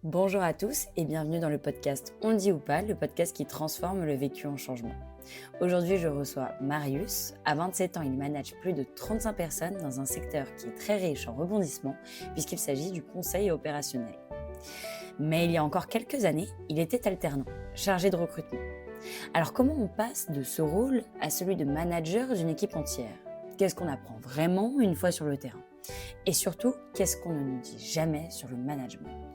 Bonjour à tous et bienvenue dans le podcast On le dit ou pas, le podcast qui transforme le vécu en changement. Aujourd'hui, je reçois Marius. À 27 ans, il manage plus de 35 personnes dans un secteur qui est très riche en rebondissements puisqu'il s'agit du conseil opérationnel. Mais il y a encore quelques années, il était alternant, chargé de recrutement. Alors comment on passe de ce rôle à celui de manager d'une équipe entière ? Qu'est-ce qu'on apprend vraiment une fois sur le terrain ? Et surtout, qu'est-ce qu'on ne nous dit jamais sur le management ?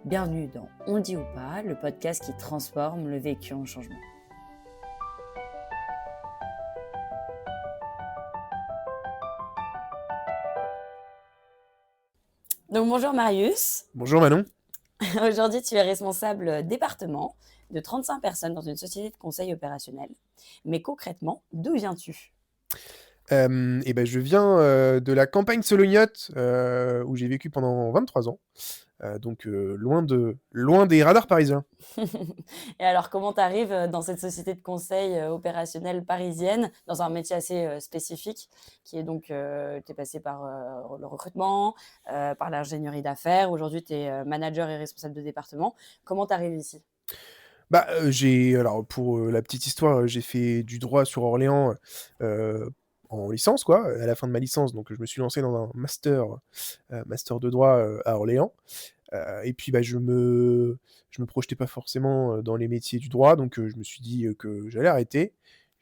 Bienvenue dans On le dit ou pas, le podcast qui transforme le vécu en changement. Donc bonjour Marius. Bonjour Manon. Aujourd'hui, tu es responsable département de 35 personnes dans une société de conseil opérationnel. Mais concrètement, d'où viens-tu ? Je viens de la campagne Solognotte où j'ai vécu pendant 23 ans, loin des radars parisiens. Et alors, comment tu arrives dans cette société de conseil opérationnel parisienne, dans un métier assez spécifique, qui est donc, tu es passé par le recrutement, par l'ingénierie d'affaires, aujourd'hui tu es manager et responsable de département. Comment tu arrives ici ? Pour la petite histoire, j'ai fait du droit sur Orléans en licence, quoi, à la fin de ma licence. Donc je me suis lancé dans un master de droit à Orléans. Je me projetais pas forcément dans les métiers du droit, donc je me suis dit que j'allais arrêter.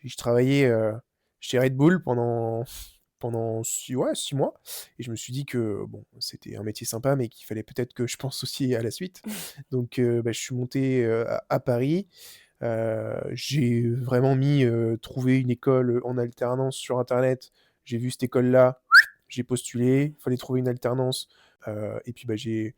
Et je travaillais chez Red Bull pendant 6 mois, et je me suis dit que bon, c'était un métier sympa, mais qu'il fallait peut-être que je pense aussi à la suite. Donc je suis monté à Paris. J'ai vraiment trouver une école en alternance sur internet. J'ai vu cette école-là, j'ai postulé, il fallait trouver une alternance. J'ai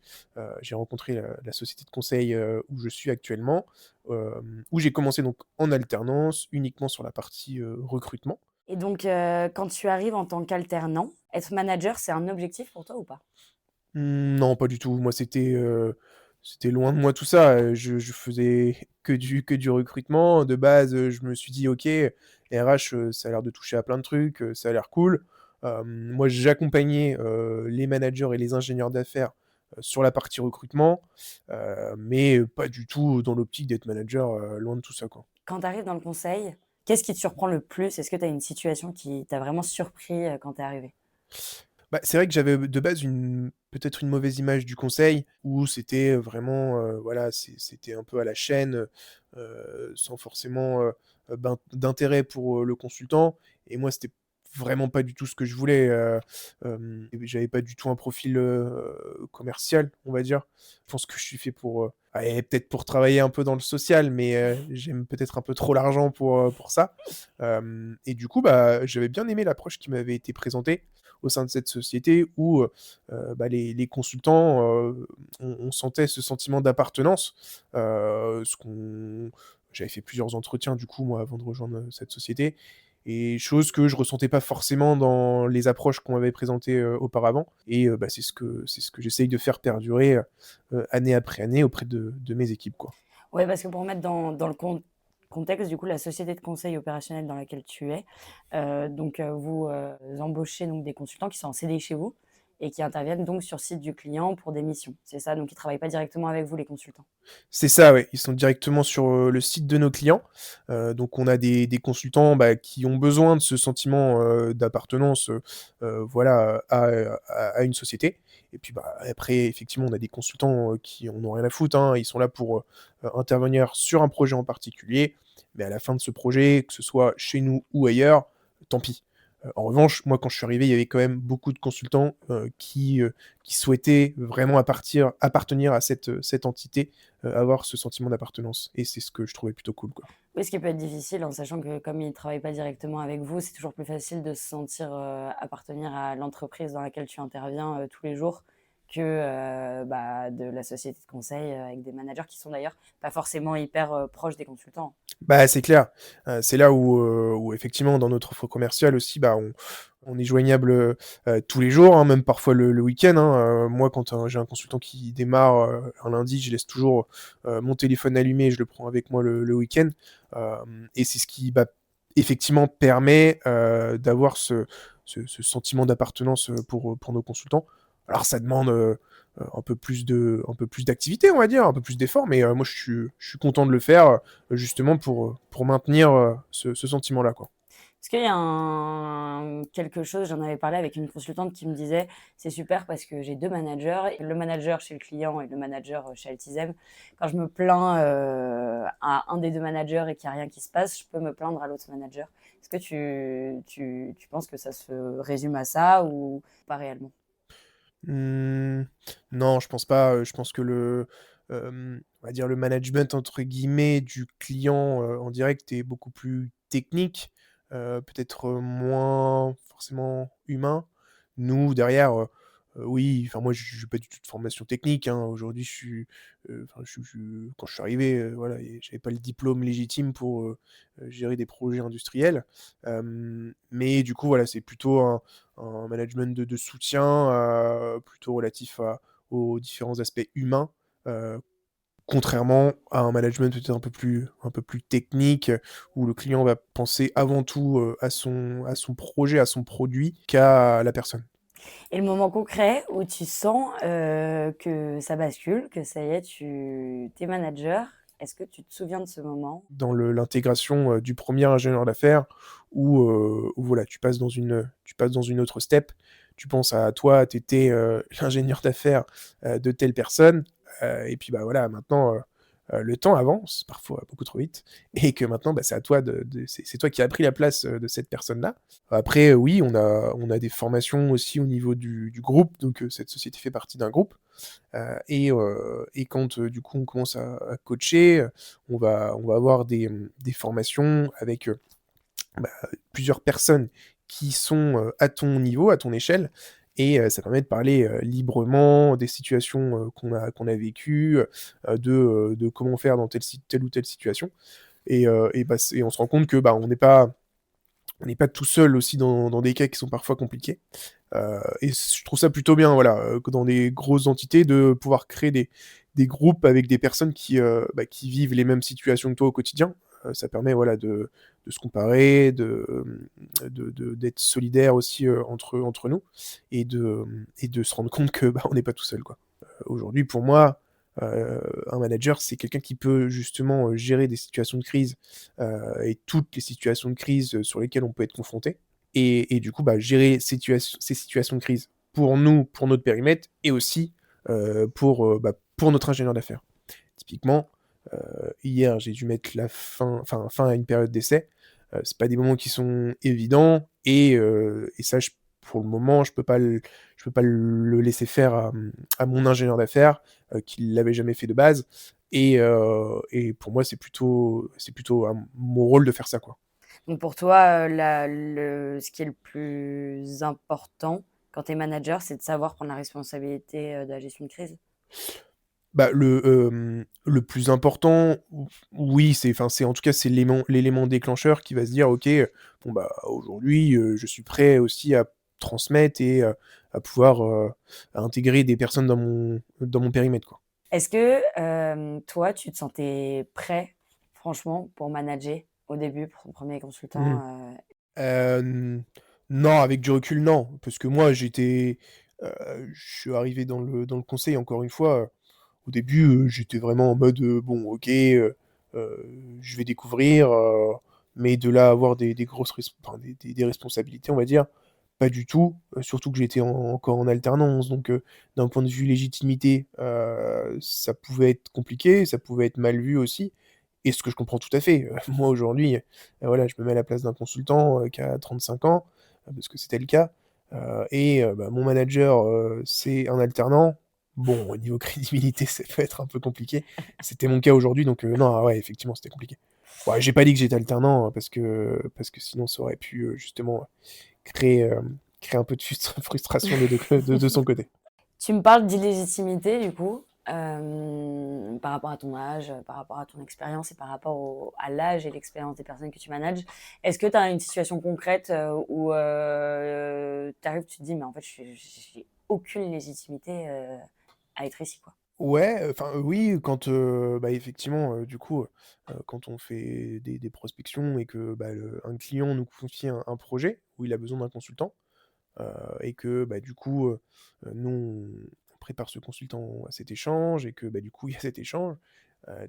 rencontré la société de conseil où je suis actuellement, où j'ai commencé donc en alternance, uniquement sur la partie recrutement. Et donc, quand tu arrives en tant qu'alternant, être manager, c'est un objectif pour toi ou pas ? Non, pas du tout. Moi, c'était loin de moi tout ça. Je faisais que du recrutement. De base, je me suis dit: «OK, RH, ça a l'air de toucher à plein de trucs, ça a l'air cool». Moi, j'accompagnais, les managers et les ingénieurs d'affaires, sur la partie recrutement, mais pas du tout dans l'optique d'être manager, loin de tout ça, quoi. Quand tu arrives dans le conseil, qu'est-ce qui te surprend le plus ? Est-ce que tu as une situation qui t'a vraiment surpris quand tu es arrivé ? Bah, c'est vrai que j'avais de base peut-être une mauvaise image du conseil où c'était vraiment, voilà, c'était un peu à la chaîne, sans forcément, d'intérêt pour, le consultant, et moi, c'était vraiment pas du tout ce que je voulais, et puis j'avais pas du tout un profil, commercial, on va dire. Je pense que je suis fait pour, peut-être pour travailler un peu dans le social, mais j'aime peut-être un peu trop l'argent pour ça. Et du coup, bah, j'avais bien aimé l'approche qui m'avait été présentée au sein de cette société où les consultants, on sentait ce sentiment d'appartenance. J'avais fait plusieurs entretiens du coup moi avant de rejoindre cette société, et chose que je ressentais pas forcément dans les approches qu'on m'avait présentées auparavant. Et c'est ce que j'essaye de faire perdurer année après année auprès de mes équipes, quoi. Ouais, parce que pour remettre dans le contexte, du coup, la société de conseil opérationnel dans laquelle tu es, vous embauchez donc des consultants qui sont en CDI chez vous et qui interviennent donc sur site du client pour des missions. C'est ça, donc ils ne travaillent pas directement avec vous, les consultants. C'est ça, ouais. Ils sont directement sur le site de nos clients. Donc on a des consultants qui ont besoin de ce sentiment d'appartenance, voilà, à une société. Et puis après, effectivement, on a des consultants qui en ont rien à foutre, hein. Ils sont là pour intervenir sur un projet en particulier. Mais à la fin de ce projet, que ce soit chez nous ou ailleurs, tant pis. En revanche, moi, quand je suis arrivé, il y avait quand même beaucoup de consultants qui souhaitaient vraiment appartenir à cette entité, avoir ce sentiment d'appartenance. Et c'est ce que je trouvais plutôt cool, quoi. Oui, ce qui peut être difficile en sachant que comme ils ne travaillent pas directement avec vous, c'est toujours plus facile de se sentir appartenir à l'entreprise dans laquelle tu interviens tous les jours que de la société de conseil avec des managers qui sont d'ailleurs pas forcément hyper proches des consultants. Bah, c'est clair. C'est là où effectivement dans notre offre commerciale aussi, on est joignable, tous les jours, hein, même parfois le week-end, hein. Moi, quand j'ai un consultant qui démarre, un lundi, je laisse toujours, mon téléphone allumé et je le prends avec moi le week-end. Et c'est ce qui, effectivement permet, d'avoir ce sentiment d'appartenance, pour nos consultants. Alors ça demande, un peu plus d'activité, on va dire, un peu plus d'effort, mais moi je suis content de le faire, justement pour maintenir, ce sentiment-là, quoi. Est-ce qu'il y a quelque chose, j'en avais parlé avec une consultante qui me disait, c'est super parce que j'ai deux managers, le manager chez le client et le manager chez Altisem. Quand je me plains à un des deux managers et qu'il n'y a rien qui se passe, je peux me plaindre à l'autre manager. Est-ce que tu penses que ça se résume à ça ou pas réellement? Mmh, non, je pense pas, je pense que on va dire le «management» entre guillemets du client, en direct est beaucoup plus technique, peut-être, moins forcément humain. Nous derrière, oui, enfin moi j'ai pas du tout de formation technique, hein. Aujourd'hui je suis, enfin je quand je suis arrivé, voilà et j'avais pas le diplôme légitime pour, gérer des projets industriels. Mais du coup voilà, c'est plutôt un management de soutien, plutôt relatif aux différents aspects humains, heu, contrairement à un management peut-être un peu plus technique, où le client va penser avant tout, à son projet, à son produit, qu'à la personne. Et le moment concret où tu sens que ça bascule, que ça y est, tu es manager, est-ce que tu te souviens de ce moment? Dans l'intégration, du premier ingénieur d'affaires où voilà, tu passes dans une autre step. Tu penses à toi, tu étais, l'ingénieur d'affaires, de telle personne, et puis, bah, voilà, maintenant, le temps avance, parfois beaucoup trop vite et que maintenant, bah, c'est à toi de c'est toi qui as pris la place, de cette personne-là. Après, oui, on a des formations aussi au niveau du groupe, donc cette société fait partie d'un groupe. Et quand, du coup, on commence à coacher, on va avoir des formations avec, bah, plusieurs personnes qui sont, à ton niveau, à ton échelle et ça permet de parler, librement des situations, qu'on a vécues, de comment faire dans telle ou telle situation et bah, c'est on se rend compte que, bah, on n'est pas tout seul aussi dans des cas qui sont parfois compliqués. Et je trouve ça plutôt bien, voilà, que dans des grosses entités, de pouvoir créer des groupes avec des personnes bah, qui vivent les mêmes situations que toi au quotidien. Ça permet, voilà, de se comparer, d'être solidaires aussi, entre nous et de se rendre compte que, bah, on n'est pas tout seul, quoi. Aujourd'hui, pour moi, un manager, c'est quelqu'un qui peut justement, gérer des situations de crise, et toutes les situations de crise, sur lesquelles on peut être confronté et du coup, bah, gérer ces situations de crise pour nous, pour notre périmètre et aussi, bah, pour notre ingénieur d'affaires. Typiquement, hier, j'ai dû mettre fin à une période d'essai. C'est pas des moments qui sont évidents et ça, pour le moment, je peux pas le laisser faire à mon ingénieur d'affaires, qui l'avait jamais fait de base et pour moi, c'est plutôt à mon rôle de faire ça, quoi. Donc pour toi, ce qui est le plus important quand tu es manager, c'est de savoir prendre la responsabilité de la gestion de crise? Bah, le plus important, oui, c'est en tout cas, c'est l'élément déclencheur qui va se dire: «OK, bon, bah, aujourd'hui, je suis prêt aussi à transmettre et à pouvoir, intégrer des personnes dans mon périmètre, quoi». Est-ce que toi, tu te sentais prêt, franchement, pour manager au début, pour ton premier Mmh. consultant? Hem, non, avec du recul, non, parce que moi, je suis arrivé dans le conseil, encore une fois, au début, j'étais vraiment en mode, bon OK, je vais découvrir, mais de là à avoir des grosses enfin des responsabilités, on va dire, pas du tout, surtout que j'étais encore en alternance donc d'un point de vue légitimité, ça pouvait être compliqué, ça pouvait être mal vu aussi et ce que je comprends tout à fait. Moi aujourd'hui, voilà, je me mets à la place d'un consultant, qui a 35 ans, parce que c'était le cas, bah, mon manager, c'est un alternant. Bon, au niveau crédibilité, ça peut être un peu compliqué. C'était mon cas aujourd'hui, donc non, ouais, effectivement, c'était compliqué. Ouais, j'ai pas dit que j'étais alternant, hein, parce que sinon ça aurait pu, justement, créer un peu de frustration de son côté. Tu me parles d'illégitimité du coup, par rapport à ton âge, par rapport à ton expérience et par rapport à l'âge et l'expérience des personnes que tu manages. Est-ce que tu as une situation concrète, où, tu arrives, tu te dis: «Mais en fait, j'ai aucune légitimité, à être ici, quoi»? Ouais, enfin, oui, quand, bah, effectivement, du coup, quand on fait des prospections et que, bah, un client nous confie un projet où il a besoin d'un consultant. et que, bah, du coup, nous, on prépare ce consultant à cet échange et que, bah, du coup, il y a cet échange.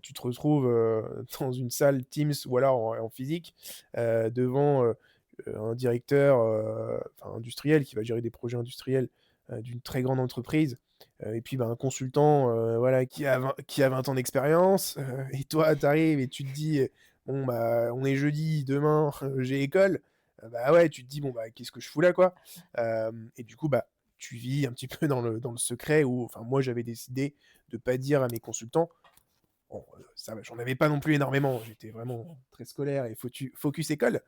Tu te retrouves, dans une salle Teams ou alors en physique, devant, un directeur, enfin industriel qui va gérer des projets industriels, d'une très grande entreprise, et puis, bah, un consultant, voilà, qui a 20 ans d'expérience, et toi, tu arrives et tu te dis: «Bon, bah, on est jeudi, demain, j'ai école». Bah, ouais, tu te dis: «Bon, bah, qu'est-ce que je fous là, quoi?» Et du coup, bah, tu vis un petit peu dans le secret où enfin, moi, j'avais décidé de pas dire à mes consultants. Bon, ça va, j'en avais pas non plus énormément, j'étais vraiment très scolaire et focus école.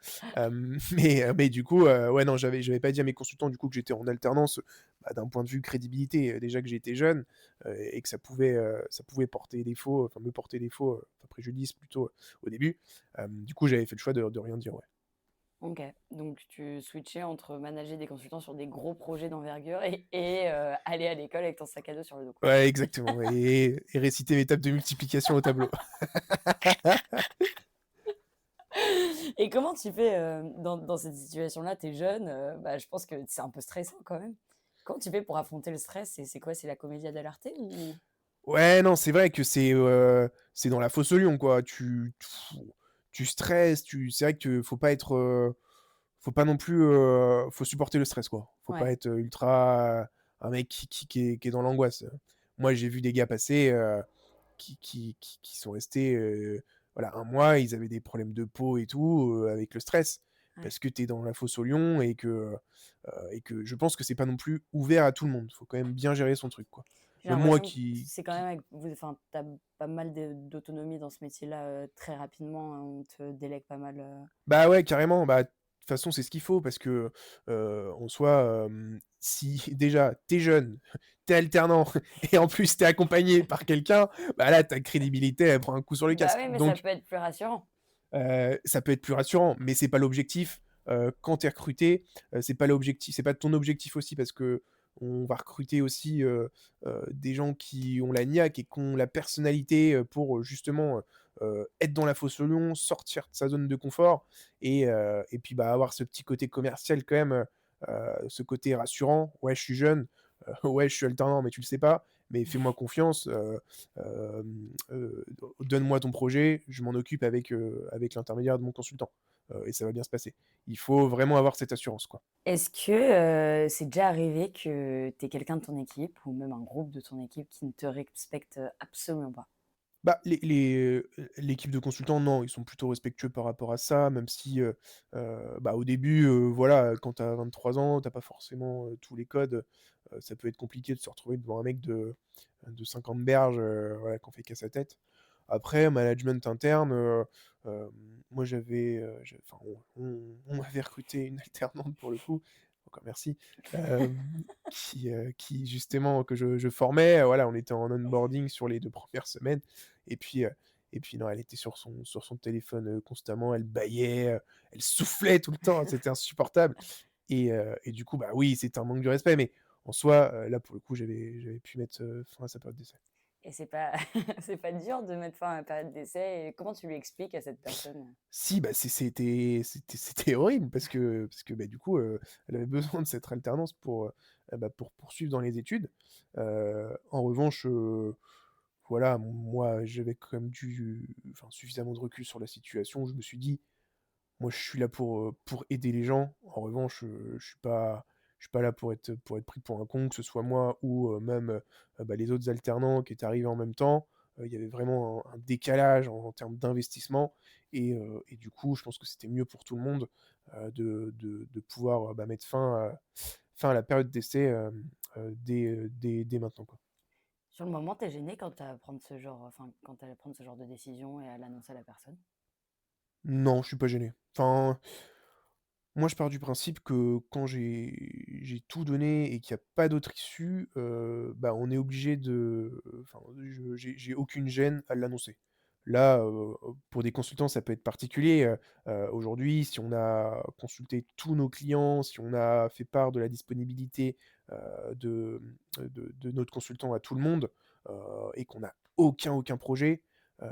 Mais du coup, ouais, non, j'avais pas dit à mes consultants, du coup, que j'étais en alternance, bah, d'un point de vue crédibilité, déjà que j'étais jeune, et que ça pouvait porter défaut, enfin me porter défaut, enfin préjudice plutôt, au début. Du coup, j'avais fait le choix de rien dire, ouais. OK, donc tu switchais entre manager des consultants sur des gros projets d'envergure aller à l'école avec ton sac à dos sur le dos, quoi. Ouais, exactement, et réciter mes tables de multiplication au tableau. Et comment tu fais, dans cette situation-là? Tu es jeune, bah, je pense que c'est un peu stressant quand même. Comment tu fais pour affronter le stress? C'est quoi? C'est la commedia dell'arte ou? Ouais, non, c'est vrai que c'est dans la fosse au lion, quoi. Tu stresses, c'est vrai que faut pas non plus, faut supporter le stress, quoi. Faut pas Ouais, être, ultra, un mec qui est dans l'angoisse. Moi, j'ai vu des gars passer, qui sont restés, voilà, 1 mois, ils avaient des problèmes de peau et tout, avec le stress. ouais. Parce que tu es dans la fosse au lion et que je pense que c'est pas non plus ouvert à tout le monde. Faut quand même bien gérer son truc, quoi. J'ai Même moi l'impression que c'est quand même qui avec vous enfin, tu as pas mal d'autonomie dans ce métier-là, très rapidement, hein, on te délègue pas mal, bah, ouais, carrément, bah, de toute façon, c'est ce qu'il faut parce que, en soi, si déjà tu es jeune, tu es alternant et en plus tu es accompagné par quelqu'un, bah, là, ta crédibilité, elle prend un coup sur le Bah, casque. oui, mais ça Donc peut être plus rassurant. ça peut être plus rassurant, mais c'est pas l'objectif. Quand tu es recruté, c'est pas ton objectif aussi parce qu'on va recruter aussi, des gens qui ont la niaque et qui ont la personnalité, pour, justement, être dans la fosse au lion, sortir de sa zone de confort et puis, bah, avoir ce petit côté commercial quand même, ce côté rassurant: «Ouais, je suis jeune, ouais, je suis alternant, mais tu le sais pas, mais fais-moi confiance, donne-moi ton projet, je m'en occupe avec l'intermédiaire de mon consultant, et ça va bien se passer». Il faut vraiment avoir cette assurance, quoi. Est-ce que, c'est déjà arrivé que tu aies quelqu'un de ton équipe ou même un groupe de ton équipe qui ne te respecte, absolument pas? Bah, l'équipe de consultants, non, ils sont plutôt respectueux par rapport à ça, même si, bah, au début, voilà, quand tu as 23 ans, tu as pas forcément, tous les codes, ça peut être compliqué de se retrouver devant un mec de 50 berges, voilà, qu'on fait qu'à sa tête. Après, management interne, hem, moi enfin, on m'avait recruté une alternante pour le coup, encore merci, qui justement que je formais, voilà, on était en onboarding sur les 2 premières semaines et puis non, elle était sur son téléphone, constamment, elle bâillait, elle soufflait tout le temps, c'était insupportable et du coup, bah, oui, c'était un manque de respect, mais en soi, là, pour le coup, j'avais pu mettre, fin à sa période d'essai. Et c'est pas c'est pas dur de mettre fin à la période d'essai et comment tu lui expliques à cette personne? Si, bah, c'était horrible parce que, bah, du coup, elle avait besoin de cette alternance pour poursuivre dans les études. En revanche, voilà, moi, j'avais quand même enfin, suffisamment de recul sur la situation. Je me suis dit: «Moi, je suis là pour aider les gens. En revanche, je suis pas là pour être pris pour un con», que ce soit moi ou même, bah, les autres alternants qui étaient arrivés en même temps. Il y avait vraiment un décalage en termes d'investissement et du coup, je pense que c'était mieux pour tout le monde, de pouvoir, bah, mettre fin à la période d'essai, dès maintenant, quoi. Sur le moment, tu es gêné quand tu as à prendre ce genre enfin, quand tu as à prendre ce genre de décision et à l'annoncer à la personne? Non, je suis pas gêné. Enfin, moi, je pars du principe que quand j'ai tout donné et qu'il y a pas d'autre issue, bah, on est obligé enfin, j'ai aucune gêne à l'annoncer. Là, pour des consultants, ça peut être particulier, aujourd'hui, si on a consulté tous nos clients, si on a fait part de la disponibilité, de notre consultant à tout le monde, et qu'on a aucun projet, heu,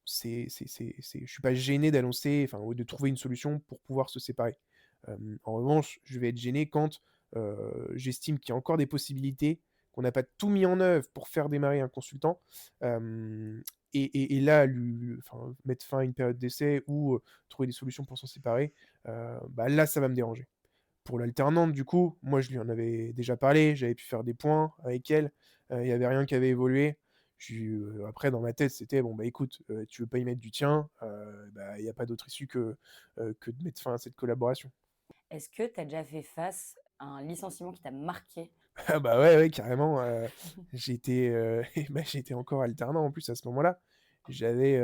je suis pas gêné d'annoncer, enfin, ou de trouver une solution pour pouvoir se séparer. En revanche, je vais être gêné quand, j'estime qu'il y a encore des possibilités, qu'on n'a pas tout mis en œuvre pour faire démarrer un consultant, et là, enfin, mettre fin à une période d'essai ou, trouver des solutions pour s'en séparer, bah, là, ça va me déranger. Pour l'alternante, du coup, moi, je lui en avais déjà parlé, j'avais pu faire des points avec elle, il y avait rien qui avait évolué. Après dans ma tête, c'était: «Bon, bah, écoute, tu veux pas y mettre du tien, bah, il y a pas d'autre issue que de mettre fin à cette collaboration». Est-ce que tu as déjà fait face à un licenciement qui t'a marqué? Ah bah, ouais, ouais, carrément, j'étais encore alternant en plus à ce moment-là. J'avais,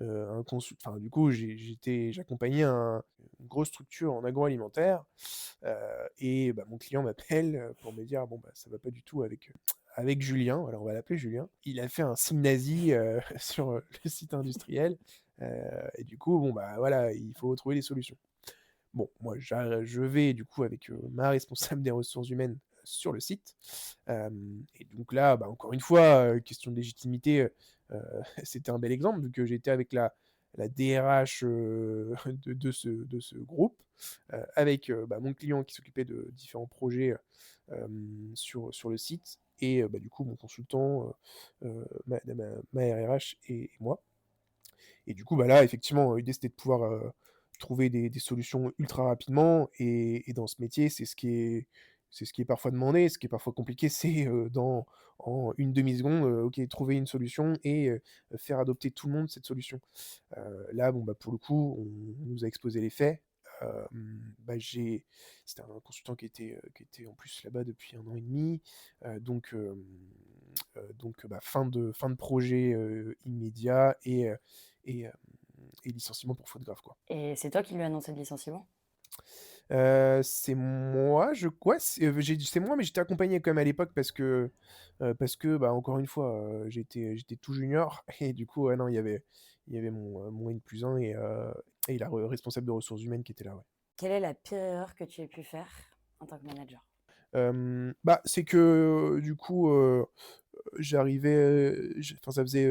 un consul enfin, du coup, j'accompagnais une grosse structure en agroalimentaire, et bah, mon client m'appelle, pour me dire: «Bon, bah, ça va pas du tout avec Julien», alors on va l'appeler Julien. Il a fait un signe nazi, sur, le site industriel, et du coup, bon, bah, voilà, il faut trouver des solutions. Bon, moi, je vais du coup avec, ma responsable des ressources humaines sur le site, et donc là, bah, encore une fois, question de légitimité, c'était un bel exemple vu que j'étais avec la DRH, de ce groupe, avec, bah, mon client qui s'occupait de différents projets, sur le site et bah, du coup mon consultant, ma RRH et moi. Et du coup, bah, là, effectivement, l'idée, c'était de pouvoir, trouver des solutions ultra rapidement et dans ce métier, c'est ce qui est parfois demandé, ce qui est parfois compliqué, c'est, en une demi seconde, OK, trouver une solution et faire adopter tout le monde cette solution. Là, bon, bah, pour le coup, on nous a exposé les faits. Bah, c'était un consultant qui était en plus là-bas depuis 1 an et demi, donc bah, fin de projet, immédiat et hem et licenciement pour faute grave, quoi. Et c'est toi qui lui as annoncé le licenciement? C'est moi, c'est moi, mais j'étais accompagné quand même à l'époque parce que, bah, encore une fois, j'étais tout junior et du coup, ouais, non, il y avait mon N+1 et la responsable de ressources humaines qui était là, ouais. Quelle est la pire erreur que tu aies pu faire en tant que manager? Bah, c'est que, du coup, enfin, ça faisait,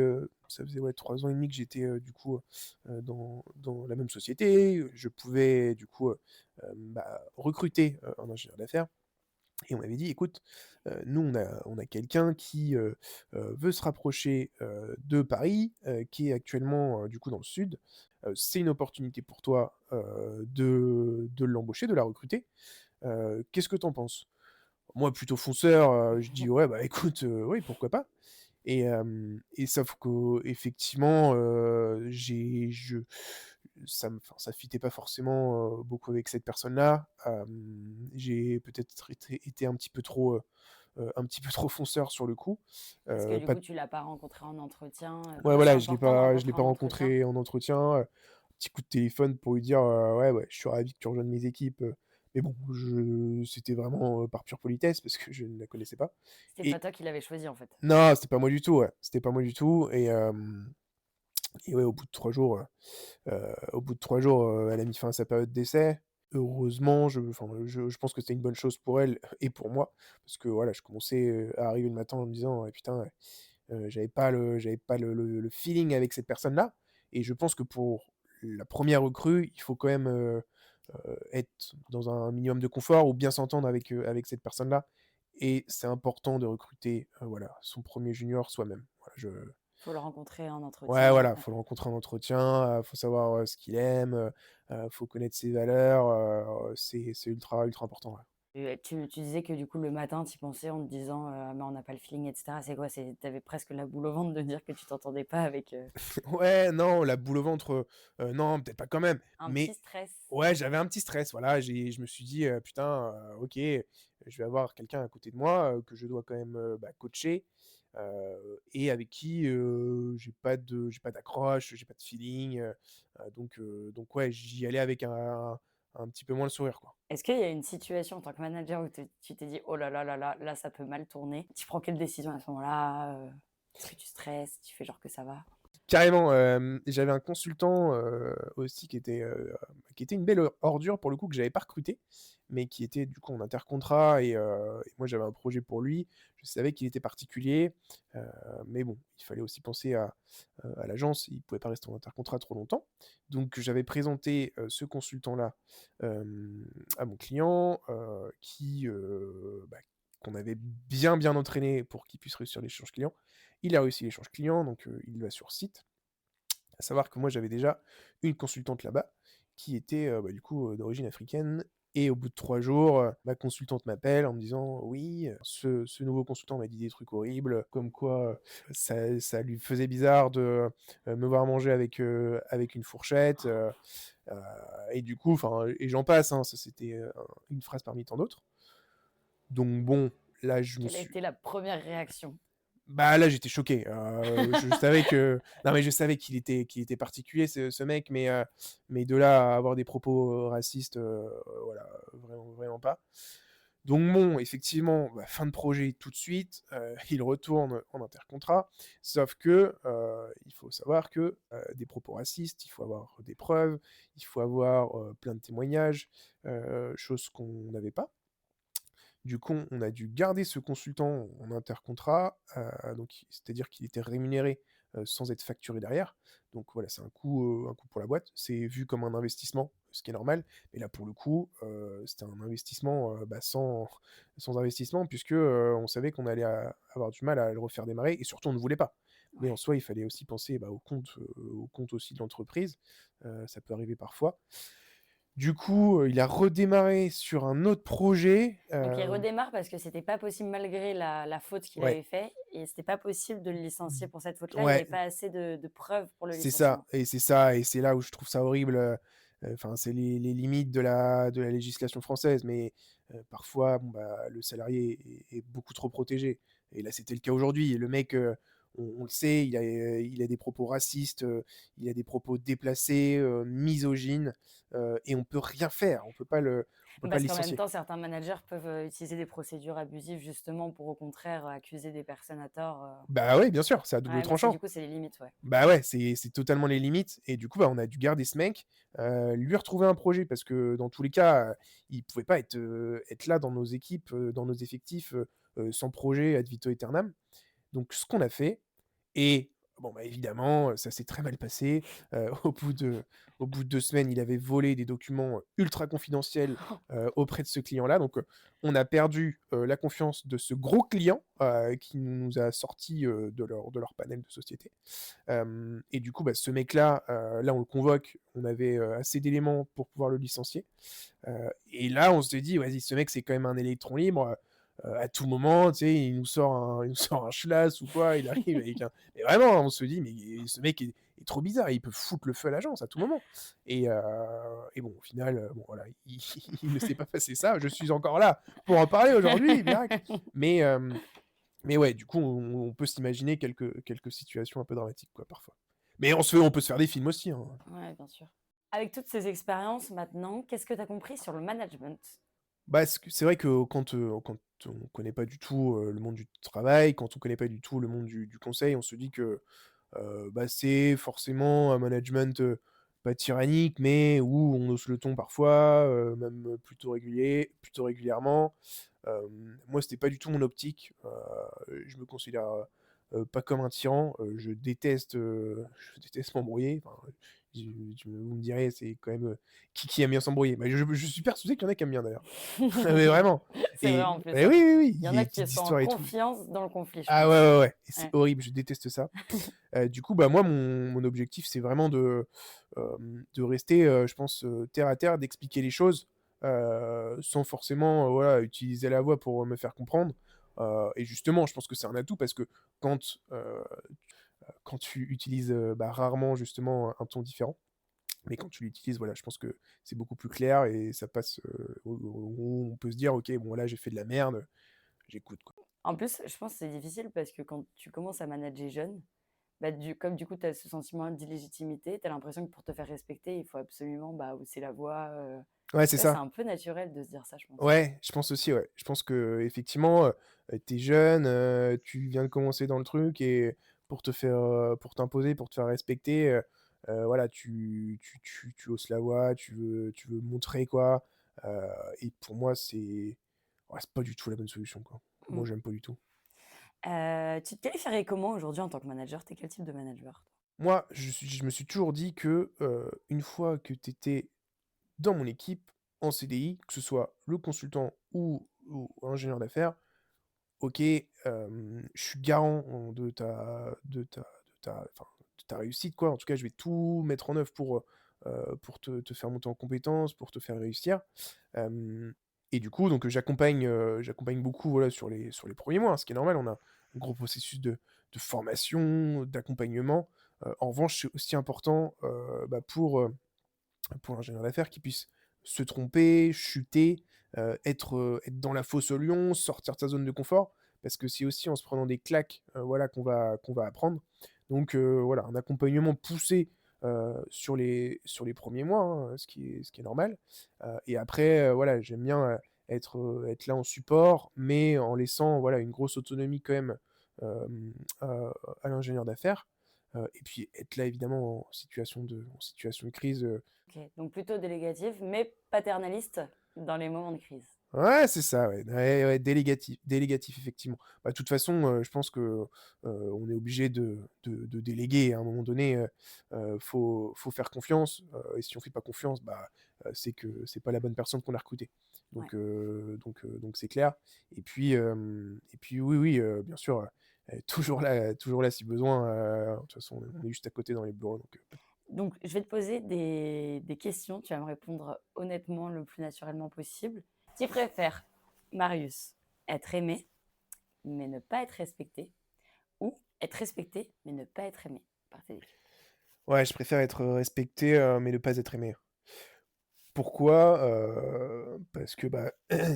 ouais, 3 ans et demi que j'étais, du coup, dans la même société. Je pouvais, du coup, bah, recruter, un ingénieur d'affaires et on m'avait dit: «Écoute, nous, on a quelqu'un qui, veut se rapprocher, de Paris, qui est actuellement, du coup, dans le sud. C'est une opportunité pour toi, de l'embaucher, de la recruter. Qu'est-ce que tu en penses?» Moi, plutôt fonceur, je dis: «Ouais, bah, écoute, oui, pourquoi pas?» Et sauf qu'effectivement, ça fitait pas forcément, beaucoup avec cette personne-là. J'ai peut-être été un petit peu trop fonceur sur le coup. Est-ce que du Pas coup, tu l'as pas rencontré en entretien? Ouais, Toi, c'est voilà, je l'ai important de pas je l'ai rencontrer pas en entretien? rencontré en entretien, petit coup de téléphone pour lui dire, «Ouais, ouais, je suis ravi que tu rejoignes mes équipes», mais bon, c'était vraiment, par pure politesse parce que je ne la connaissais pas C'était pas et toi qui l'avais choisi, en fait? non, c'était pas moi du tout, ouais, c'était pas moi du tout et ouais, au bout de 3 jours, elle a mis fin à sa période d'essai. Heureusement, enfin, je pense que c'était une bonne chose pour elle et pour moi parce que voilà, je commençais, à arriver le matin en me disant: «Ouais, putain, j'avais pas le feeling avec cette personne-là» et je pense que pour la première recrue, il faut quand même, être dans un minimum de confort ou bien s'entendre avec cette personne-là et c'est important de recruter, voilà, son premier junior soi-même. Voilà, Faut le rencontrer en ouais, entretien, voilà, faut le rencontrer en entretien, faut savoir, ce qu'il aime, faut connaître ses valeurs, c'est ultra, ultra important, ouais. et tu disais que du coup, le matin, tu y pensais en te disant: «Ah mais on n'a pas le feeling» et cetera. C'est quoi? Tu avais presque la boule au ventre de dire que tu t'entendais pas avec, Ouais, non, la boule au ventre, non, peut-être pas quand même, un petit mais stress? ouais, j'avais un petit stress, voilà, je me suis dit: «Putain, OK, je vais avoir quelqu'un à côté de moi, que je dois quand même, bah, coacher, et avec qui, j'ai pas d'accroche, j'ai pas de feeling», donc ouais, j'y allais avec un petit peu moins le sourire, quoi. Est-ce qu'il y a une situation en tant que manager où tu t'es dit: «Oh là là là là, là ça peut mal tourner»? Tu prends quelle décision à ce moment-là? Est-ce que tu stresses? Tu fais genre que ça va? Carrément, j'avais un consultant, aussi qui était une belle ordure pour le coup que j'avais pas recruté, mais qui était du coup en intercontrat et moi j'avais un projet pour lui. Je savais qu'il était particulier, mais bon, il fallait aussi penser à l'agence, il pouvait pas rester en intercontrat trop longtemps. Donc j'avais présenté, ce consultant-là, à mon client, qu'on avait bien entraîné pour qu'il puisse réussir l'échange client. Il a réussi l'échange client, donc il va sur site. À savoir que moi, j'avais déjà une consultante là-bas qui était, du coup, d'origine africaine et au bout de 3 jours, ma consultante m'appelle en me disant: «Oui, ce nouveau consultant m'a dit des trucs horribles, comme quoi, ça lui faisait bizarre de, me voir manger avec une fourchette», heu et du coup, enfin et j'en passe, hein, ça c'était, une phrase parmi tant d'autres. Donc bon, là, je me Quelle a suis été la première réaction? bah, là, j'étais choqué, je savais que non, mais je savais qu'il était particulier ce mec, mais de là à avoir des propos, racistes, voilà, vraiment pas. Donc bon, effectivement, bah, fin de projet tout de suite, il retourne en intercontrat, sauf que, il faut savoir que, des propos racistes, il faut avoir des preuves, il faut avoir, plein de témoignages, chose qu'on n'avait pas. Du coup, on a dû garder ce consultant en intercontrat, donc c'est-à-dire qu'il était rémunéré, sans être facturé derrière. Donc voilà, c'est un coût pour la boîte. C'est vu comme un investissement, ce qui est normal. Mais là, pour le coup, c'était un investissement, sans investissement puisque, on savait qu'on allait avoir du mal à le refaire démarrer et surtout on ne voulait pas. Mais en Ouais. soi, il fallait aussi penser, au compte aussi de l'entreprise, ça peut arriver parfois. Du coup, il a redémarré sur un autre projet, Donc il redémarre parce que c'était pas possible malgré la faute qu'il ouais, avait fait et c'était pas possible de le licencier pour cette faute-là. Il y ouais, avait pas assez de preuves pour le c'est ça licenciement. et c'est ça et c'est là où je trouve ça horrible, enfin, c'est les limites de la législation française, mais parfois, bon, bah, le salarié est beaucoup trop protégé et là, c'était le cas aujourd'hui. Le mec, on le sait, il a des propos racistes, il a des propos déplacés, misogynes, et on peut rien faire. On peut pas le Parce qu'en même licencier. temps, certains managers peuvent, utiliser des procédures abusives justement pour au contraire, accuser des personnes à tort. Bah, ouais, bien sûr, c'est à double Ouais, mais ça du tranchant. coup, c'est les limites, ouais. Bah, ouais, c'est totalement les limites et du coup, bah, on a dû garder ce mec, lui retrouver un projet parce que dans tous les cas, il pouvait pas être là dans nos équipes, dans nos effectifs, sans projet ad vitam aeternam. Donc ce qu'on a fait et bon, bah, évidemment, ça s'est très mal passé. Au bout de 2 semaines, il avait volé des documents, ultra confidentiels, auprès de ce client-là. Donc, on a perdu, la confiance de ce gros client, qui nous a sortis, de leur panel de société. Hem Et du coup, bah, ce mec-là, là, on le convoque. On avait, assez d'éléments pour pouvoir le licencier. Et là, on s'est dit: «Vas-y, ce mec, c'est quand même un électron libre, à tout moment, tu sais, il nous sort un schlass ou quoi, il arrive avec un» mais vraiment, on se dit: «Mais ce mec est trop bizarre, il peut foutre le feu à l'agence à tout moment» et bon, au final, bon, voilà, il ne s'est pas passé ça. Je suis encore là pour en parler aujourd'hui, miracle. Mais mais ouais, du coup, on peut s'imaginer quelques situations un peu dramatiques, quoi, parfois. Mais on peut se faire des films aussi, hein. Ouais, bien sûr. Avec toutes ces expériences maintenant, qu'est-ce que tu as compris sur le management? Bah, c'est vrai que quand on connaît pas du tout, le monde du travail, quand on connaît pas du tout le monde du conseil, on se dit que, bah, c'est forcément un management, pas tyrannique, mais où on hausse le ton parfois, même plutôt régulièrement. Moi, c'était pas du tout mon optique. Je me considère, pas comme un tyran. Je déteste m'embrouiller. Enfin, vous me direz, c'est quand même, qui aime bien s'embrouiller? Bah, je suis persuadé qu'il y en a qui aiment bien d'ailleurs. Mais vraiment C'est vrai en plus, et ouais. oui, Il il y y en a a des qui petites sont en histoires et tout. confiance dans le conflit, je Ah pense. ouais, et c'est Ouais. horrible, je déteste ça. Du coup, bah, moi, mon objectif, c'est vraiment de rester, je pense, terre à terre, d'expliquer les choses, sans forcément, voilà, utiliser la voix pour me faire comprendre. Et justement, je pense que c'est un atout parce que quand, quand tu utilises, bah, rarement justement un ton différent, mais quand tu l'utilises, voilà, je pense que c'est beaucoup plus clair et ça passe, on peut se dire: «OK, bon là, j'ai fait de la merde, j'écoute, quoi». En plus, je pense que c'est difficile parce que quand tu commences à manager jeune, bah, comme du coup, tu as ce sentiment d'illégitimité, tu as l'impression que pour te faire respecter, il faut absolument, bah, hausser la voix, Ouais, tu c'est vois, c'est ça. un peu naturel de se dire ça, je pense. Ouais, je pense aussi, ouais. Je pense qu'effectivement, tu jeune, tu viens de commencer dans le truc et pour t'imposer, pour te faire respecter, voilà, tu hausses la voix, tu veux montrer quoi, heu et pour moi, ouais, c'est pas du tout la bonne solution, quoi. Moi, Mmh. j'aime pas du tout. Tu te qualifierais comment aujourd'hui en tant que manager? Tu es quel type de manager, toi? Moi, je me suis toujours dit que, une fois que tu étais dans mon équipe, en CDI, que ce soit le consultant ou ingénieur d'affaires, OK, je suis garant de ta réussite, quoi. En tout cas, je vais tout mettre en œuvre pour te faire monter en compétences, pour te faire réussir. Hem et du coup, donc j'accompagne beaucoup, voilà, sur les premiers mois, hein, ce qui est normal. On a un gros processus de formation, d'accompagnement. En revanche, c'est aussi important, bah, pour l'ingénieur d'affaires qui puisse se tromper, chuter, être dans la fosse au lion, sortir de sa zone de confort. Parce que c'est aussi en se prenant des claques, voilà, qu'on va apprendre. Donc voilà, un accompagnement poussé, sur les premiers mois, hein, ce qui est normal. Et après, voilà, j'aime bien, être là en support, mais en laissant, voilà, une grosse autonomie quand même, hem, à l'ingénieur d'affaires. Et puis être là évidemment en situation de crise. OK, donc plutôt délégatif, mais paternaliste dans les moments de crise. Ouais, c'est ça, ouais. Ouais, ouais, délégatif effectivement. Bah, de toute façon, je pense que, on est obligé de déléguer à un moment donné, faut faire confiance, et si on fait pas confiance, bah, c'est que c'est pas la bonne personne qu'on a recrutée. Ouais. Donc c'est clair et puis oui, oui, bien sûr, toujours là si besoin, de toute façon, on est juste à côté dans les bureaux donc Donc je vais te poser des questions, tu vas me répondre honnêtement, le plus naturellement possible. Tu préfères, Marius, être aimé, mais ne pas être respecté, ou être respecté, mais ne pas être aimé par tes équipes? ouais, je préfère être respecté, mais ne pas être aimé. Pourquoi? Parce que, bah,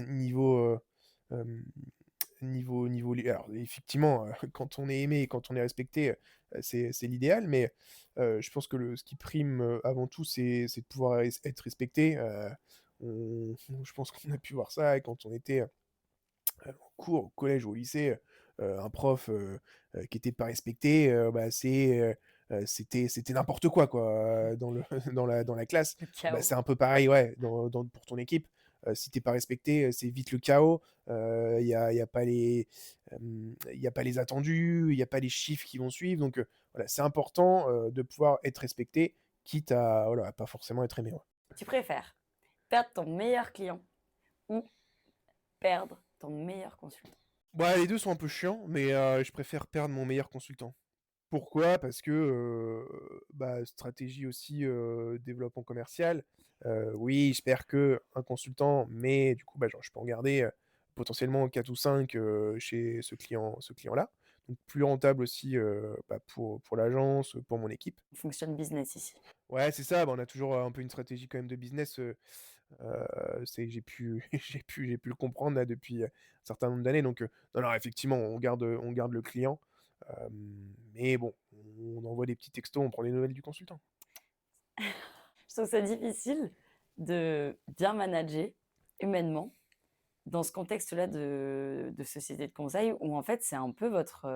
niveau, hem, niveau li alors effectivement, quand on est aimé et quand on est respecté, c'est l'idéal, mais je pense que ce qui prime, avant tout, c'est de pouvoir être respecté. Je pense qu'on a pu voir ça quand on était, en cours, au collège ou au lycée, un prof, qui était pas respecté, bah, c'était n'importe quoi, dans la classe. Le Bah, chaos. c'est un peu pareil, ouais, pour ton équipe. Si tu es pas respecté, c'est vite le chaos. Il y a pas les attendus, il y a pas les chiffres qui vont suivre donc voilà, c'est important, de pouvoir être respecté, quitte à, voilà, à pas forcément être aimé, ouais. Tu préfères perdre ton meilleur client ou perdre ton meilleur consultant? Bah, les 2 sont un peu chiants, mais je préfère perdre mon meilleur consultant. Pourquoi? Parce que, bah, stratégie aussi, développement commercial. Oui, je perds qu'un consultant, mais du coup, bah, genre, je peux en garder, potentiellement 4 ou 5 chez ce client-là. Donc plus rentable aussi, bah, pour l'agence, pour mon équipe. On fonctionne business ici. Ouais, c'est ça, bah, on a toujours, un peu une stratégie quand même de business, j'ai pu j'ai pu le comprendre là depuis, un certain nombre d'années donc non, non, effectivement, on garde le client, mais bon, on envoie des petits textos, on prend des nouvelles du consultant. Je trouve ça difficile de bien manager humainement dans ce contexte-là de société de conseil où en fait c'est un peu votre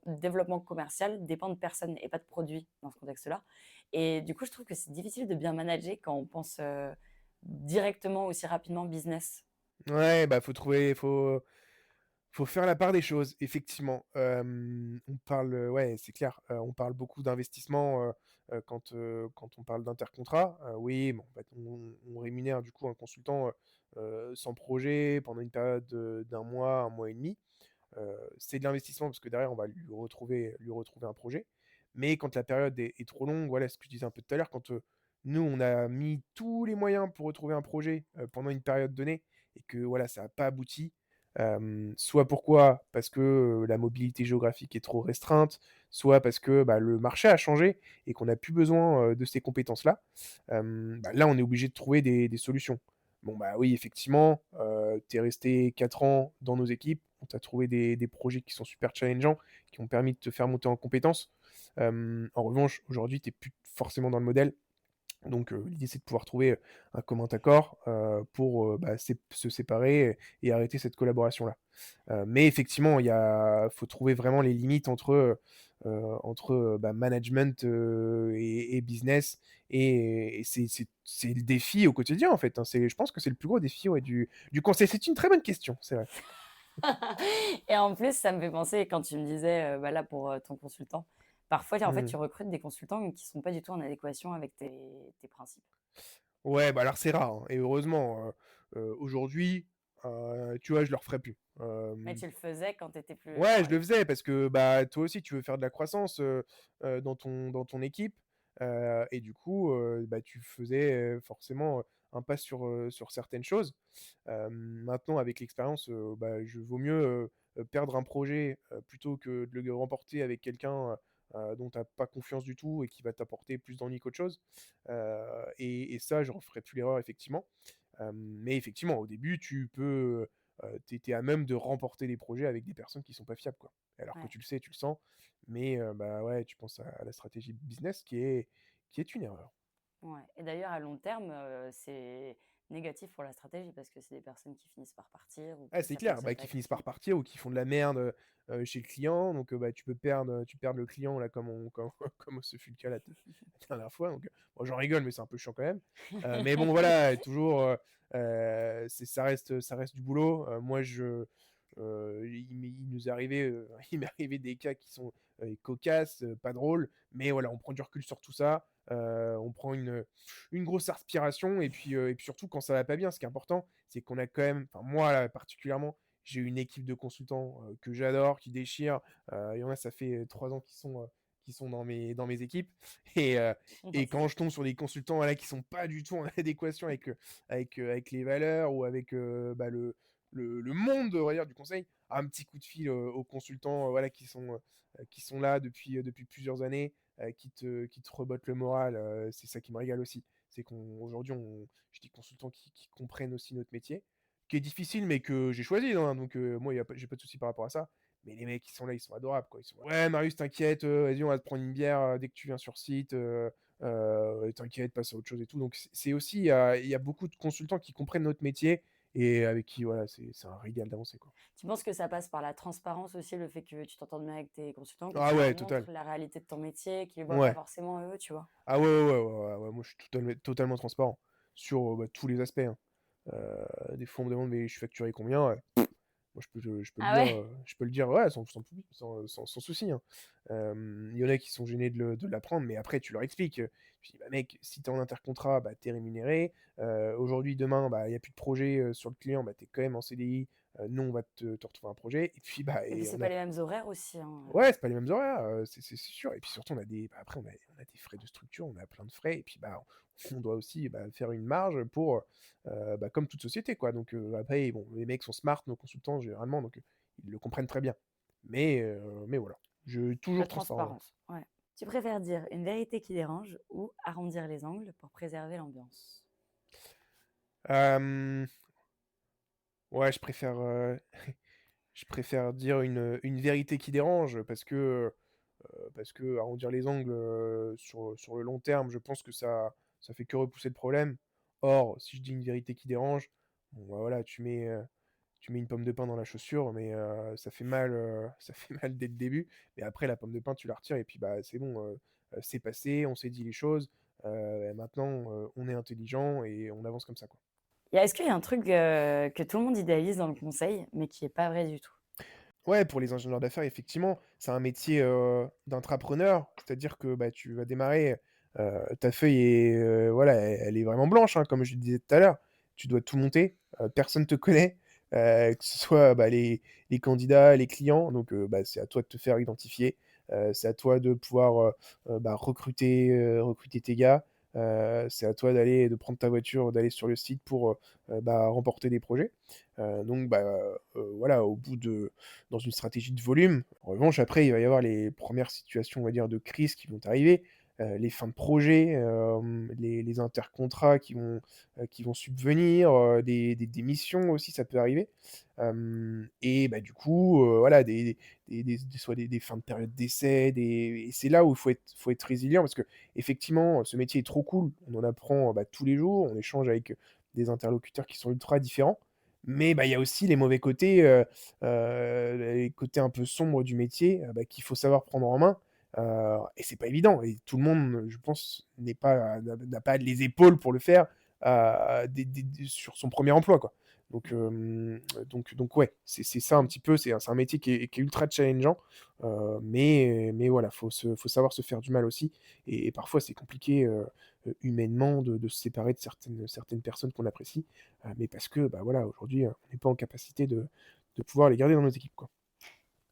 développement commercial dépend de personnes et pas de produits dans ce contexte-là. Et du coup, je trouve que c'est difficile de bien manager quand on pense directement aussi rapidement business. Ouais, bah, faut faire la part des choses, effectivement. On parle, ouais, c'est clair, on parle beaucoup d'investissement, quand on parle d'intercontrat. Oui, bon, bah, on rémunère du coup un consultant, sans projet pendant une période, d'1 mois, 1 mois et demi. C'est de l'investissement parce que derrière on va lui retrouver un projet. Mais quand la période est trop longue, voilà ce que je disais un peu tout à l'heure, quand, nous on a mis tous les moyens pour retrouver un projet, pendant une période donnée et que voilà ça a pas abouti, soit pourquoi? Parce que, la mobilité géographique est trop restreinte, soit parce que, bah, le marché a changé et qu'on a plus besoin, de ces compétences-là, bah, là on est obligé de trouver des solutions. Bon, bah, oui, effectivement, tu es resté 4 ans dans nos équipes. On t'a trouvé des projets qui sont super challengeants, qui ont permis de te faire monter en compétences. En revanche, aujourd'hui, tu es plus forcément dans le modèle. Donc l'idée, c'est de pouvoir trouver un commun accord, pour, se séparer et arrêter cette collaboration-là. Mais effectivement, faut trouver vraiment les limites entre management, et business et c'est le défi au quotidien, en fait, hein. Je pense que c'est le plus gros défi, ouais, du conseil. C'est une très bonne question, c'est vrai. Et en plus, ça me fait penser quand tu me disais, bah, là pour, ton consultant, parfois en fait Mmh. tu recrutes des consultants qui sont pas du tout en adéquation avec tes principes. Ouais, bah, alors c'est rare, hein, et heureusement, aujourd'hui, tu vois, je le referais plus. Mais tu le faisais quand tu étais plus Ouais, enfin je le faisais parce que, bah, toi aussi tu veux faire de la croissance, dans ton équipe, et du coup, bah, tu faisais, forcément, un pas sur certaines choses. Maintenant avec l'expérience, bah, je vaut mieux, perdre un projet, plutôt que de le remporter avec quelqu'un, dont tu as pas confiance du tout et qui va t'apporter plus d'ennuis qu'autre chose. Et ça, je referai plus l'erreur effectivement. Mais effectivement, au début, tu es à même de remporter des projets avec des personnes qui sont pas fiables, quoi. Alors que ouais, tu le sais, tu le sens, mais bah, ouais, tu penses à la stratégie business qui est une erreur. ouais et d'ailleurs à long terme, c'est négatif pour la stratégie parce que c'est des personnes qui finissent par partir ou Ah, que c'est ça clair, bah, fonctionne qui pas tout de finissent par suite. partir ou qui font de la merde, chez le client, donc bah, tu perds le client là comme ce fut le cas la dernière fois, donc bon, j'en rigole, mais c'est un peu chiant quand même. Mais bon voilà, toujours, ça reste du boulot. Moi il nous est arrivé, il m'est arrivé des cas qui sont, cocasses, pas drôles, mais voilà, on prend du recul sur tout ça, on prend une grosse aspiration et puis surtout quand ça va pas bien, ce qui est important, c'est qu'on a quand même, enfin moi là particulièrement, j'ai une équipe de consultants, que j'adore, qui déchirent. Il y en a, ça fait, 3 ans qu'ils sont dans mes équipes et heu Ouais, et c'est quand bien. je tombe sur des consultants, voilà, qui sont pas du tout en adéquation avec les valeurs ou avec, bah, le monde, on va dire, du conseil, un petit coup de fil, aux consultants, voilà, qui sont là depuis plusieurs années, qui te rebottent le moral, c'est ça qui me régale aussi. C'est qu'aujourd'hui, j'ai des consultants qui comprennent aussi notre métier, qui est difficile, mais que j'ai choisi, hein, donc moi, j'ai pas de souci par rapport à ça. Mais les mecs qui sont là, ils sont adorables, quoi. Ils sont: «Ouais, Marius, t'inquiète, vas-y, on va te prendre une bière, dès que tu viens sur site, t'inquiète, passe à autre chose et tout». Donc c'est aussi, il y a beaucoup de consultants qui comprennent notre métier et avec qui, voilà, c'est un régal d'avancer, quoi. Tu penses que ça passe par la transparence aussi, le fait que tu t'entendes bien avec tes consultants, que Ah tu leur ouais, total. montres la réalité de ton métier, qu'ils ne voient pas Ouais. forcément eux, tu vois? Ah ouais, ouais, ouais, ouais, ouais, ouais, moi je suis totalement transparent sur, bah, tous les aspects, hein. Des fois on me demande: «Mais je suis facturé combien?» Moi, je peux le Ah dire, ouais? ouais, sans souci, hein. Il y en a qui sont gênés de l'apprendre, mais après tu leur expliques, tu dis: «Bah, mec, si tu es en intercontrat, bah, tu es rémunéré. Aujourd'hui, demain, bah, il y a plus de projet, sur le client, bah, tu es quand même en CDI. Nous, on va te retrouver un projet» et puis, bah Et puis et c'est on pas a les mêmes horaires aussi, hein, ouais, c'est pas les mêmes horaires, c'est sûr et puis surtout après on a des frais de structure, on a plein de frais et puis, bah, on doit aussi, bah, faire une marge pour, bah, comme toute société, quoi. Donc après bon, les mecs sont smart, nos consultants généralement, donc ils le comprennent très bien. Mais voilà, la toujours transparent, ouais. transparence, ouais. Tu préfères dire une vérité qui dérange ou arrondir les angles pour préserver l'ambiance? Hem, ouais, je préfère dire une vérité qui dérange parce que arrondir les angles, sur le long terme, je pense que ça fait que repousser le problème. Or, si je dis une vérité qui dérange, bon, bah, voilà, tu mets une pomme de pain dans la chaussure, mais ça fait mal, ça fait mal dès le début. Mais après la pomme de pain, tu la retires et puis, bah, c'est bon, c'est passé, on s'est dit les choses, et maintenant, on est intelligent et on avance comme ça, quoi. Est-ce qu'il y a un truc, que tout le monde idéalise dans le conseil, mais qui est pas vrai du tout? Ouais, pour les ingénieurs d'affaires, effectivement, c'est un métier, d'intrapreneur. C'est-à-dire que, bah, tu vas démarrer, ta feuille est, voilà, elle est vraiment blanche, hein, comme je le disais tout à l'heure. Tu dois tout monter, personne te connaît, que ce soit, bah, les candidats, les clients, donc bah, c'est à toi de te faire identifier. C'est à toi de pouvoir, bah, recruter tes gars. C'est à toi de prendre ta voiture, d'aller sur le site pour, bah, remporter des projets. Donc bah, voilà, dans une stratégie de volume. En revanche, après, il va y avoir les premières situations, on va dire, de crise qui vont arriver. les fins de projet, les intercontrats qui vont subvenir, des démissions aussi, ça peut arriver. Et bah, du coup, voilà, soit des fins de période d'essai, et c'est là où faut être résilient parce que effectivement, ce métier est trop cool. On en apprend, bah, tous les jours, on échange avec des interlocuteurs qui sont ultra différents. Mais, bah, il y a aussi les mauvais côtés, les côtés un peu sombres du métier, bah, qu'il faut savoir prendre en main. Et c'est pas évident et tout le monde, je pense, n'a pas les épaules pour le faire, dès sur son premier emploi, quoi. Donc, donc ouais, c'est ça un petit peu, c'est un métier qui est ultra challengeant, mais voilà, faut savoir se faire du mal aussi et parfois c'est compliqué, humainement de se séparer de certaines personnes qu'on apprécie, mais parce que, bah, voilà, aujourd'hui, on n'est pas en capacité de pouvoir les garder dans nos équipes, quoi.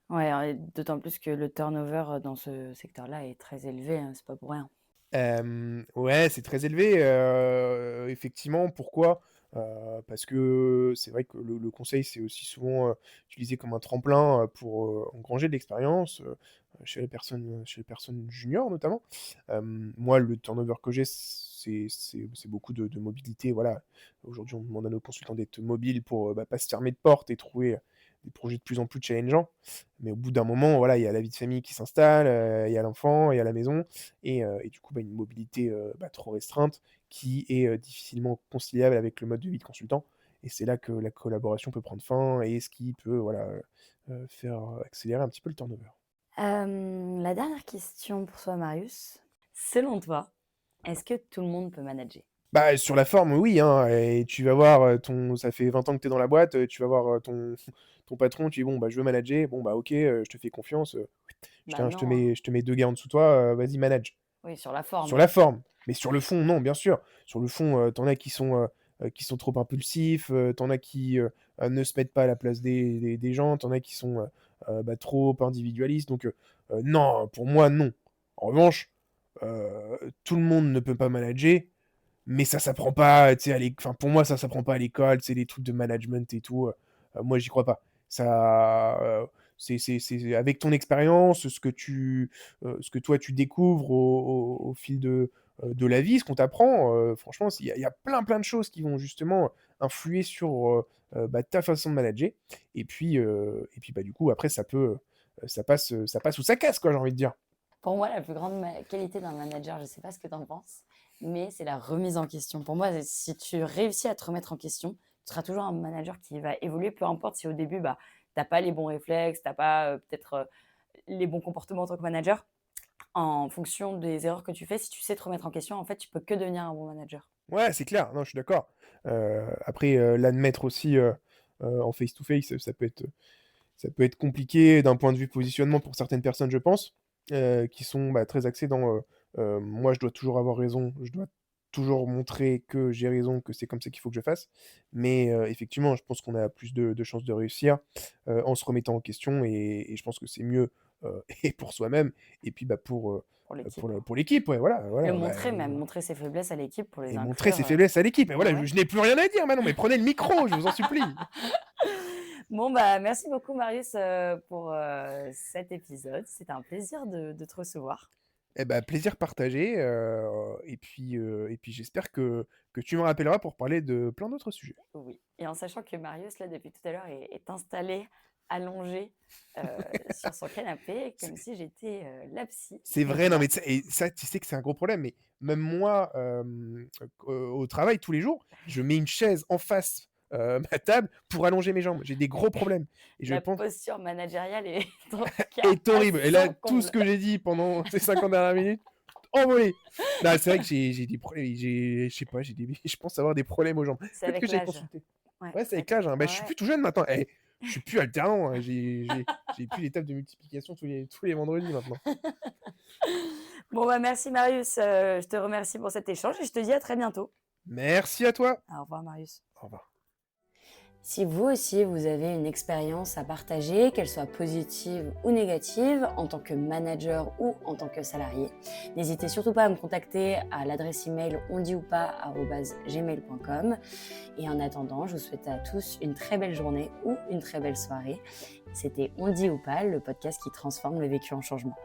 Ouais, et d'autant plus que le turnover, dans ce secteur-là est très élevé, hein, c'est pas pour rien. Ouais, c'est très élevé, effectivement. Pourquoi? Parce que c'est vrai que le conseil, c'est aussi souvent, utilisé comme un tremplin, pour, engranger de l'expérience, chez les personnes juniors notamment. Moi, le turnover que j'ai, c'est beaucoup de mobilité, voilà. Aujourd'hui, on demande à nos consultants d'être mobiles pour, bah, pas se fermer de porte et trouver, des projets de plus en plus challengeants. Mais au bout d'un moment, voilà, il y a la vie de famille qui s'installe, il y a l'enfant, il y a la maison et du coup, bah, une mobilité, bah, trop restreinte qui est, difficilement conciliable avec le mode de vie de consultant et c'est là que la collaboration peut prendre fin et ce qui peut, voilà, faire accélérer un petit peu le turnover. La dernière question pour toi, Marius. Selon toi, est-ce que tout le monde peut manager? Bah, sur la forme, oui, hein, et tu vas voir, ça fait 20 ans que tu es dans la boîte, tu vas voir, ton patron, tu dis: «Bon, bah, je veux manager». «Bon, bah, OK, je te fais confiance, Bah non, hein. je te mets 2 gars en dessous de toi, vas-y manage». Oui, sur la Sur forme. la forme, mais sur le fond, non, bien sûr. Sur le fond, tu as qui sont trop impulsifs, tu as qui, ne se mettent pas à la place des gens, tu as qui sont, bah, trop individualistes donc non, pour moi, non. En revanche, tout le monde ne peut pas manager, mais ça s'apprend pas, tu sais, enfin, pour moi, ça s'apprend pas à l'école, tu sais, les trucs de management et tout, moi, j'y crois pas. Ça, c'est avec ton expérience, ce que toi, tu découvres au fil de la vie, ce qu'on t'apprend, franchement, il y a plein de choses qui vont justement influer sur, bah, ta façon de manager et puis, bah, du coup, après ça passe ou ça casse, quoi, j'ai envie de dire. Pour moi, la plus grande qualité d'un manager, je ne sais pas ce que tu en penses, mais c'est la remise en question. Pour moi, si tu réussis à te remettre en question, tu seras toujours un manager qui va évoluer, peu importe si au début, bah, tu n'as pas les bons réflexes, tu n'as pas peut-être les bons comportements en tant que manager. En fonction des erreurs que tu fais, si tu sais te remettre en question, en fait, tu peux que devenir un bon manager. Ouais, c'est clair, non, je suis d'accord. Après, l'admettre aussi, en face to face, ça peut être compliqué d'un point de vue positionnement pour certaines personnes, je pense, qui sont, bah, très axées dans, moi je dois toujours avoir raison, je dois toujours montrer que j'ai raison, que c'est comme ça qu'il faut que je fasse. Mais, effectivement, je pense qu'on a plus de chances de réussir, en se remettant en question et je pense que c'est mieux, et pour soi-même et puis, bah, Pour l'équipe. pour l'équipe, ouais, voilà, Le voilà, bah, montrer même, montrer ses faiblesses à l'équipe pour les et montrer inclure. ses faiblesses à l'équipe et Bah voilà, ouais. je n'ai plus rien à dire maintenant, mais prenez le micro, je vous en supplie. Bon, bah, merci beaucoup Marius, pour, cet épisode. C'était un plaisir de te recevoir. Eh bah, plaisir partagé, et puis j'espère que tu me rappelleras pour parler de plein d'autres sujets. Oui, et en sachant que Marius, là, depuis tout à l'heure, est installé, allongé, heu, sur son canapé, comme C'est si j'étais, la psy. c'est Donc vrai, non, voilà. mais ça, tu sais que c'est un gros problème, mais même moi, au travail, tous les jours, je mets une chaise en face, ma table pour allonger mes jambes. J'ai des gros problèmes et je La pense posture managériale est en tout cas est à horrible et là, son tout ce comble. que j'ai dit pendant ces 50 dernières minutes, envolé. Non, c'est vrai que j'ai des problèmes, je sais pas, je pense avoir des problèmes aux jambes. C'est Peut-être que avec j'aille l'âge. consulter. Ouais, Ouais, c'est c'est avec avec l'âge, hein. Bah, je suis ouais. plus tout jeune maintenant. Je suis plus alternant, hein. J'ai plus les tables de multiplication tous les vendredis maintenant. Bon, bah, merci Marius, je te remercie pour cet échange et je te dis à très bientôt. Merci à toi. Au revoir Marius. Au revoir. Si vous aussi vous avez une expérience à partager, qu'elle soit positive ou négative, en tant que manager ou en tant que salarié, n'hésitez surtout pas à me contacter à l'adresse email onditoupas@gmail.com. Et en attendant, je vous souhaite à tous une très belle journée ou une très belle soirée. C'était On dit ou pas, le podcast qui transforme le vécu en changement.